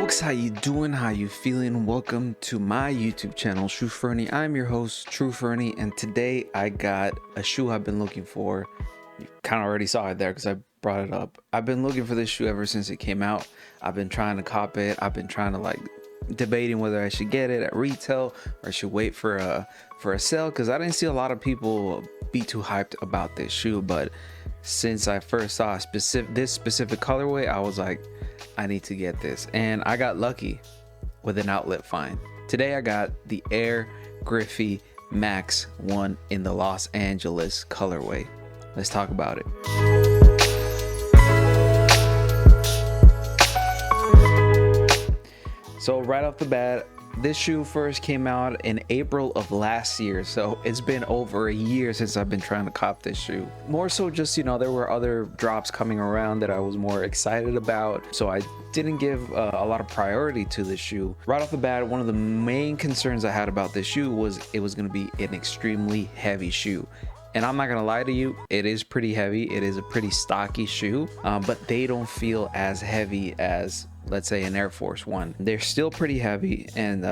folks, how you doing? How you feeling? Welcome to my YouTube channel, Shoe Fernie. I'm your host, True Fernie, and today I got a shoe I've been looking for. You kind of already saw it there because I brought it up. I've been looking for this shoe ever since it came out. I've been trying to cop it. I've been trying to debating whether I should get it at retail or I should wait for a sale, because I didn't see a lot of people be too hyped about this shoe. But since I first saw this specific colorway, I was like, I need to get this, and I got lucky with an outlet find. Today I got the Air Griffey Max 1 in the Los Angeles colorway. Let's talk about it. So right off the bat, this shoe first came out in April of last year, so it's been over a year since I've been trying to cop this shoe. More so just, there were other drops coming around that I was more excited about, so I didn't give a lot of priority to this shoe. Right off the bat, one of the main concerns I had about this shoe was it was going to be an extremely heavy shoe. And I'm not gonna lie to you, it is pretty heavy. It is a pretty stocky shoe, but they don't feel as heavy as, let's say, an Air Force One. They're still pretty heavy, and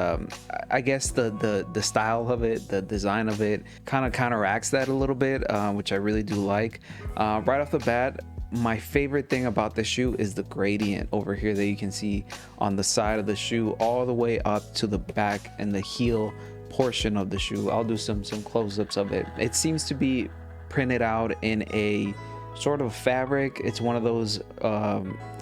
I guess the style of it, the design of it, kind of counteracts that a little bit, which I really do like. Right off the bat, my favorite thing about the shoe is the gradient over here that you can see on the side of the shoe, all the way up to the back and the heel portion of the shoe. I'll do some close-ups of it. It seems to be printed out in a sort of fabric. It's one of those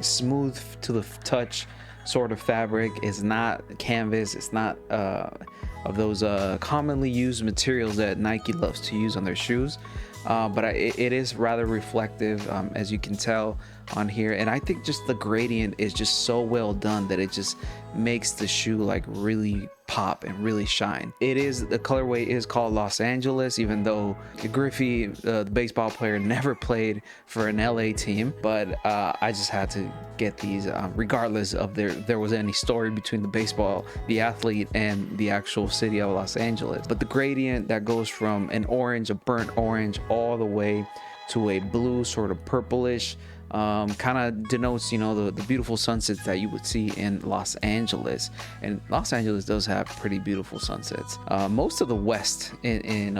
smooth to the touch sort of fabric. It's not canvas. It's not of those commonly used materials that Nike loves to use on their shoes, but it is rather reflective, as you can tell on here. And I think just the gradient is just so well done that it just makes the shoe really pop and really shine. The colorway is called Los Angeles, even though Griffey, the baseball player, never played for an LA team. But I just had to get these regardless of there was any story between the athlete and the actual city of Los Angeles. But the gradient that goes from an orange, a burnt orange, all the way to a blue, sort of purplish, kind of denotes, the beautiful sunsets that you would see in Los Angeles. And Los Angeles does have pretty beautiful sunsets. Most of the West in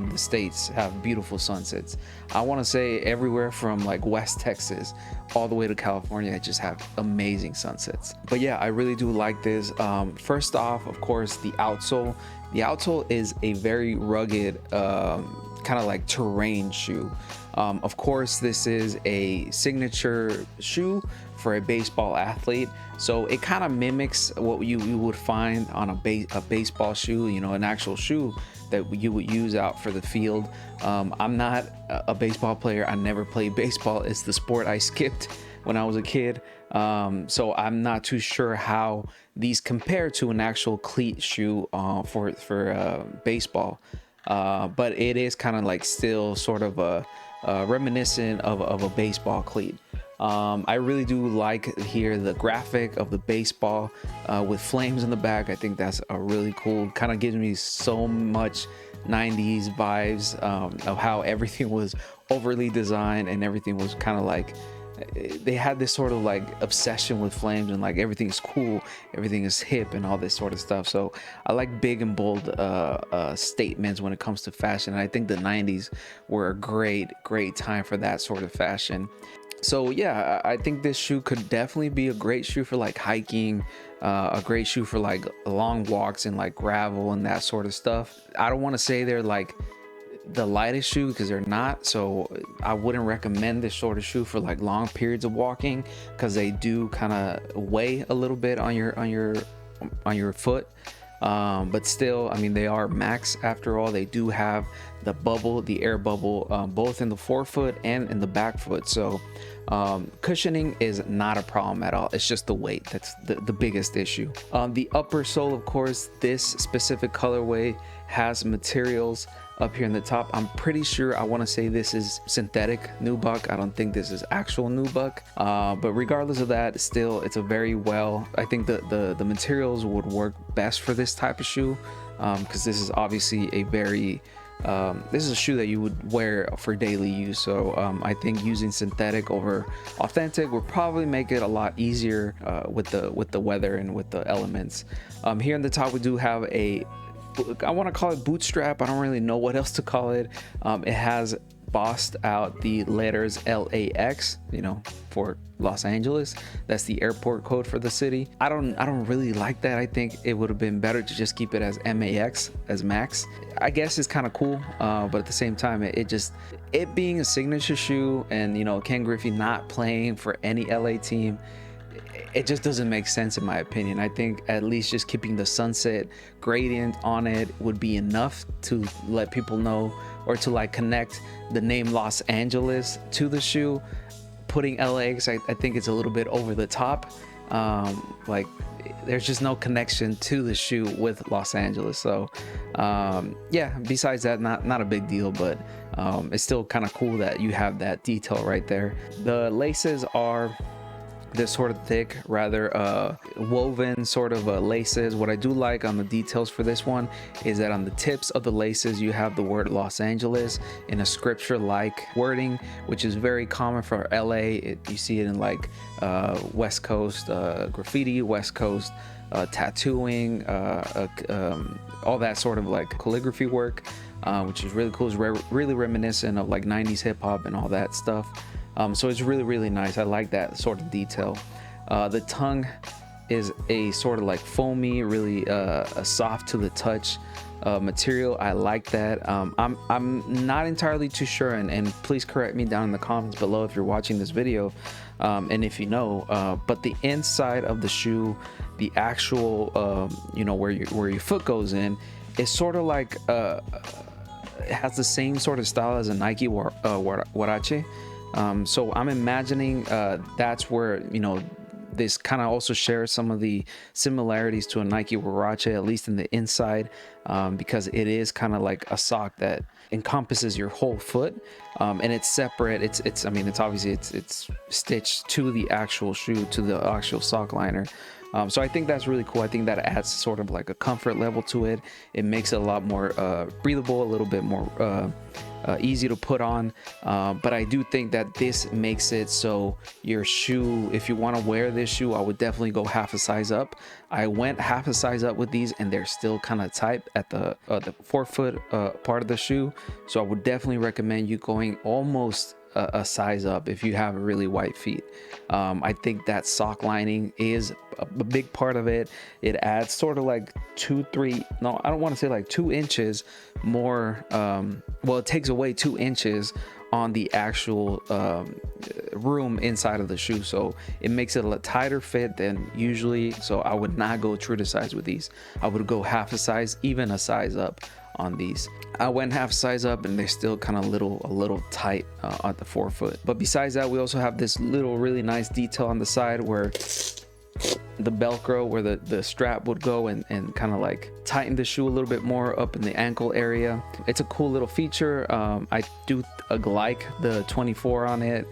the States have beautiful sunsets. I want to say everywhere from West Texas all the way to California just have amazing sunsets. But yeah, I really do like this. First off, of course, the outsole. The outsole is a very rugged, kind of terrain shoe. Of course, this is a signature shoe for a baseball athlete, so it kind of mimics what you would find on a baseball shoe, an actual shoe that you would use out for the field. I'm not a baseball player. I never played baseball. It's the sport I skipped when I was a kid, so I'm not too sure how these compare to an actual cleat shoe for baseball. But it is kind of still sort of a reminiscent of a baseball cleat. I really do like here the graphic of the baseball with flames in the back. I think that's a really cool, kind of gives me so much 90s vibes of how everything was overly designed, and everything was kind of they had this sort of obsession with flames, and everything's cool, everything is hip, and all this sort of stuff. So I like big and bold statements when it comes to fashion, and I think the 90s were a great time for that sort of fashion. So yeah, I think this shoe could definitely be a great shoe for hiking, a great shoe for long walks and gravel and that sort of stuff. I don't want to say they're the lightest shoe, because they're not, so I wouldn't recommend this sort of shoe for long periods of walking, because they do kind of weigh a little bit on your foot. But still, I mean, they are Max after all. They do have the air bubble, both in the forefoot and in the back foot, so cushioning is not a problem at all. It's just the weight that's the biggest issue. The upper sole, of course, this specific colorway has materials up here in the top. I'm pretty sure, I want to say this is synthetic nubuck. I don't think this is actual nubuck, but regardless of that, still, it's a very I think the materials would work best for this type of shoe, because this is obviously a very this is a shoe that you would wear for daily use. So I think using synthetic over authentic would probably make it a lot easier with the weather and with the elements. Here in the top we do have a, I want to call it bootstrap. I don't really know what else to call it. It has bossed out the letters LAX, you know, for Los Angeles. That's the airport code for the city. I don't really like that. I think it would have been better to just keep it as MAX, as Max. I guess it's kind of cool, but at the same time, it being a signature shoe, and you know, Ken Griffey not playing for any LA team, it just doesn't make sense in my opinion. I think at least just keeping the sunset gradient on it would be enough to let people know, or to like connect the name Los Angeles to the shoe. Putting LAX, I think it's a little bit over the top. Like there's just no connection to the shoe with Los Angeles. So yeah, besides that, not a big deal, but it's still kind of cool that you have that detail right there. The laces are this sort of thick, rather woven sort of laces. What I do like on the details for this one is that on the tips of the laces you have the word Los Angeles in a scripture like wording, which is very common for LA. You see it in like West Coast graffiti, West Coast tattooing, all that sort of like calligraphy work, which is really cool. It's really reminiscent of like 90s hip-hop and all that stuff. So it's really nice. I like that sort of detail. The tongue is a sort of like foamy, really a soft to the touch material. I like that. I'm not entirely too sure, and please correct me down in the comments below if you're watching this video, and if you know, but the inside of the shoe, the actual you know, where your foot goes in, is sort of like it has the same sort of style as a Nike Huarache. So I'm imagining that's where, you know, this kind of also shares some of the similarities to a Nike Huarache, at least in the inside, because it is kind of like a sock that encompasses your whole foot, and it's separate. It's I mean, it's obviously it's stitched to the actual shoe, to the actual sock liner. So I think that's really cool. I think that adds sort of like a comfort level to it. It makes it a lot more breathable, a little bit more easy to put on, but I do think that this makes it so your shoe, if you want to wear this shoe, I would definitely go half a size up. I went half a size up with these and they're still kind of tight at the forefoot part of the shoe, so I would definitely recommend you going almost a size up if you have really white feet. I think that sock lining is a big part of it. It adds sort of like 2-3, no, I don't want to say like 2 inches more. Well, it takes away 2 inches on the actual room inside of the shoe, so it makes it a tighter fit than usually. So I would not go true to size with these. I would go half a size, even a size up on these. I went half size up and they're still kind of a little tight at the forefoot. But besides that, we also have this little really nice detail on the side where the Velcro, where the strap would go and kind of like tighten the shoe a little bit more up in the ankle area. It's a cool little feature. I do like the 24 on it.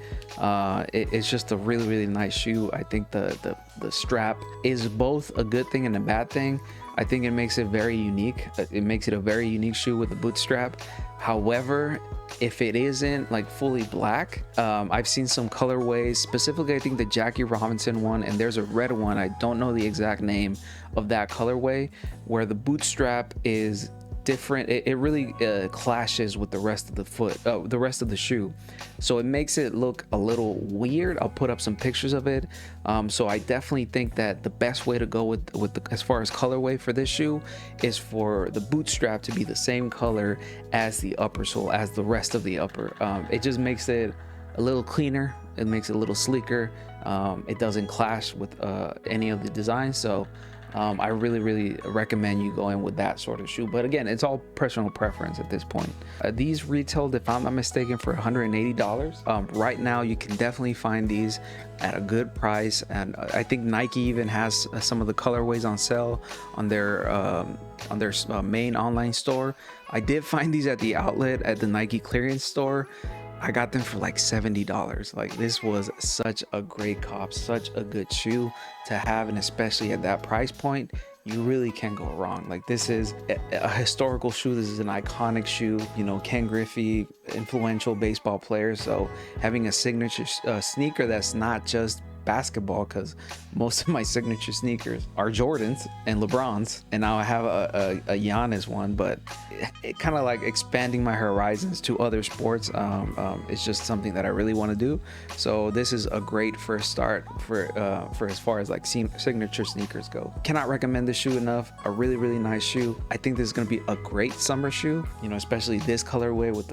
It's just a really nice shoe. I think the strap is both a good thing and a bad thing. I think it makes it very unique. It makes it a very unique shoe with the bootstrap. However, if it isn't like fully black, I've seen some colorways, specifically I think the Jackie Robinson one, and there's a red one, I don't know the exact name of that colorway, where the bootstrap is different. It really clashes with the rest of the foot, the rest of the shoe, so it makes it look a little weird. I'll put up some pictures of it. So I definitely think that the best way to go with the, as far as colorway for this shoe, is for the bootstrap to be the same color as the upper sole, as the rest of the upper. It just makes it a little cleaner. It makes it a little sleeker. It doesn't clash with any of the designs. So I really recommend you going with that sort of shoe, but again, it's all personal preference at this point. These retailed, if I'm not mistaken, for $180. Right now you can definitely find these at a good price, and I think Nike even has some of the colorways on sale on their main online store. I did find these at the outlet at the Nike clearance store. I got them for like $70. Like, this was such a great cop, such a good shoe to have, and especially at that price point, you really can't go wrong. Like, this is a historical shoe. This is an iconic shoe. You know, Ken Griffey, influential baseball player. So having a signature sneaker that's not just basketball, because most of my signature sneakers are Jordans and LeBrons, and now I have a Giannis one, but it kind of like expanding my horizons to other sports. It's just something that I really want to do. So this is a great first start for as far as like signature sneakers go. Cannot recommend this shoe enough. A really nice shoe. I think this is going to be a great summer shoe, you know, especially this colorway with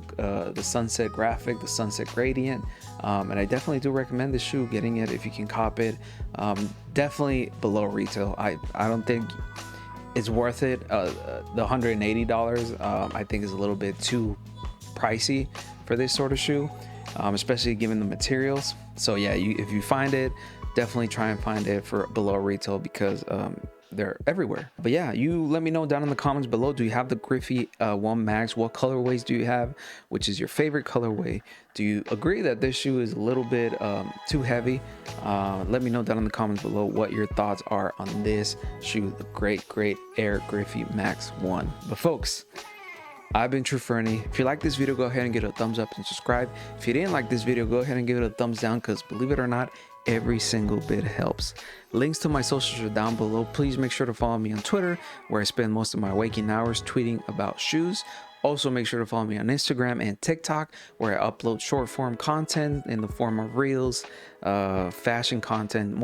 the sunset graphic, the sunset gradient. And I definitely do recommend this shoe, getting it if you can cop it. Definitely below retail. I don't think it's worth it. The $180 I think is a little bit too pricey for this sort of shoe, especially given the materials. So yeah, if you find it, definitely try and find it for below retail, because they're everywhere. But yeah, you let me know down in the comments below. Do you have the Griffey 1 Max? What colorways do you have? Which is your favorite colorway? Do you agree that this shoe is a little bit too heavy? Let me know down in the comments below what your thoughts are on this shoe, the great Air Griffey Max 1. But folks, I've been True Fernie. If you like this video, go ahead and give it a thumbs up and subscribe. If you didn't like this video, go ahead and give it a thumbs down, because believe it or not, every single bit helps. Links to my socials are down below. Please make sure to follow me on Twitter, where I spend most of my waking hours tweeting about shoes. Also, make sure to follow me on Instagram and TikTok, where I upload short form content in the form of reels, fashion content,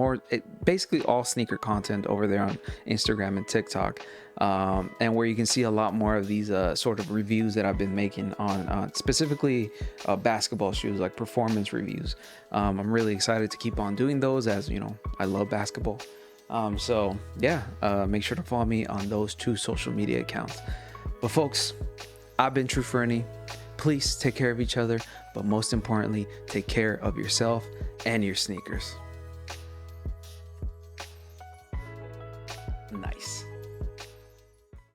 basically all sneaker content over there on Instagram and TikTok. And where you can see a lot more of these sort of reviews that I've been making on specifically basketball shoes, like performance reviews. I'm really excited to keep on doing those, as you know, I love basketball. So yeah, make sure to follow me on those 2 social media accounts. But folks, I've been True Fernie. Please take care of each other, but most importantly, take care of yourself and your sneakers. Nice.